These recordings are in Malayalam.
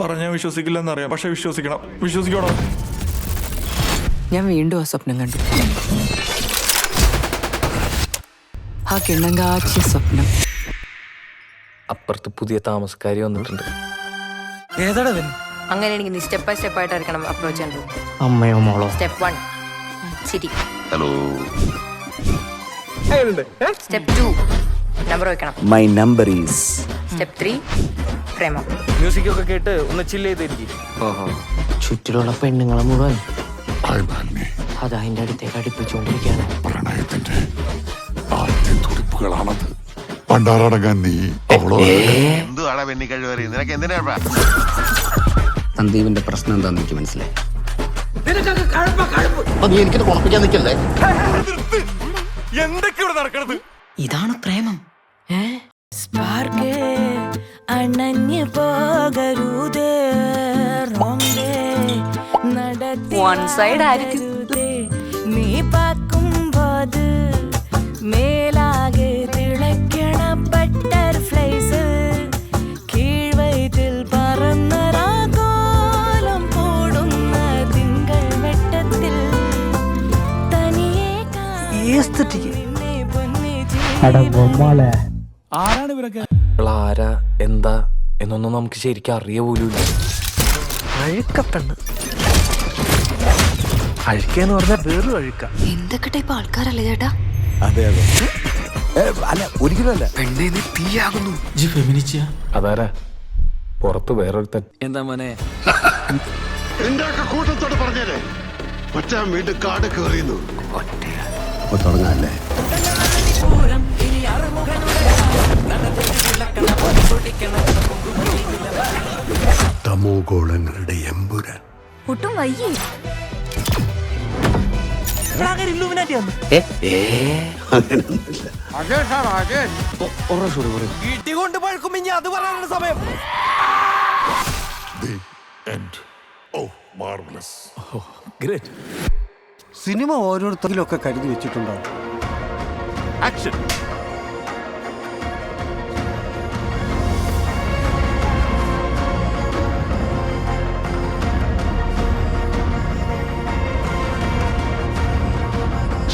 പറഞ്ഞാൽ വിശ്വസിക്കില്ലെന്നറിയാം, പക്ഷെ വിശ്വസിക്കണം. ഞാൻ വീണ്ടും ആ സ്വപ്നം കണ്ടു. ആ കിണ്ണങ്കാച്ചിയ സ്വപ്നം. അപ്പുറത്ത് പുതിയ താമസക്കാരി വന്നിട്ടുണ്ട്. അങ്ങനെയാണെങ്കിൽ നീ സ്റ്റെപ്പ് ബൈ സ്റ്റെപ്പ് ആയിട്ട് ആയിരിക്കണം അപ്രോച്ച് ചെയ്യേണ്ടത്. അമ്മയോ മോളോ? സ്റ്റെപ്പ് 1 ചിരി. ഹലോ. സ്റ്റെപ്പ് 2 നമ്പർ വെക്കണം. My number is. Step 3 Premam. Music ഒക്കെ കേട്ട് ഒന്ന് ചില്ല് ചെയ്തിരിക്കും. ചുറ്റിലുള്ള പെണ്ണുങ്ങളെ മുഴുവൻ അത് അതിന്റെ അടുത്തേക്ക് അടുപ്പിച്ചുകൊണ്ടിരിക്കുകയാണ്. പ്രണയത്തിന്റെ ആദ്യ തുടിപ്പുകളാണത്. പണ്ടാറടങ്ങാൻ നീ അവളോ എന്തുവാടാ പെണ്ണിക്കഴിവറി, നിനക്ക് എന്തിനാ? സന്ദീപിന്റെ പ്രശ്നം എന്താന്ന് എനിക്ക് മനസ്സിലായി. നീ എനിക്കത് കുഴപ്പിക്കാൻ നിൽക്കല്ലേ? എന്തൊക്കെയാണ് നടക്കണത്? ഇതാണ് പ്രേമം. സ്പാർക്ക് അണഞ്ഞു പോകരുതേ, One side ആയിരിക്കും. നീ പാക്കുമ്പോത് മേലാകെ തിളയ്ക്കണ ബട്ടർഫ്ലൈസ്, കീഴ്വയറ്റിൽ പറന്നരാഗോലം പോടുന്ന തിങ്കൾ വെട്ടത്തിൽ തനിയെ ആരാ എന്താ എന്നൊന്നും നമുക്ക് ശരിക്കും അറിയ പോലും. അഴുക്കപ്പെണ്ണ്. അഴുക്കെന്ന് പറഞ്ഞാൽ വേറൊരു അഴുക്ക. എന്തൊക്കെ ടൈപ്പ് ആൾക്കാരല്ലേ ചേട്ടാ? അതെ അല്ല, ഒരിക്കലും അല്ല. അതാരാ പുറത്ത് വേറൊരുത്തൻ? എന്താ മോനെ? എന്റെ ഒക്കെ കൂട്ടത്തോട് പറഞ്ഞേരെ, മറ്റാൻ വീണ്ടും കാട് കയറിയുന്നു. തുടങ്ങാല്ലേ? തമോഗോളങ്ങളുടെ എമ്പുരാൻ. ഒട്ടും വയ്യേ. സിനിമ ഓരോരുത്തരിലൊക്കെ കരുതി വെച്ചിട്ടുണ്ടോ? ആക്ഷൻ.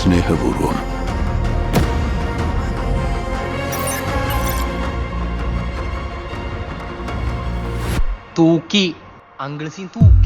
സ്നേഹപൂർവം. തൂക്കി അങ്കിൾ സീൻ തൂക്കി.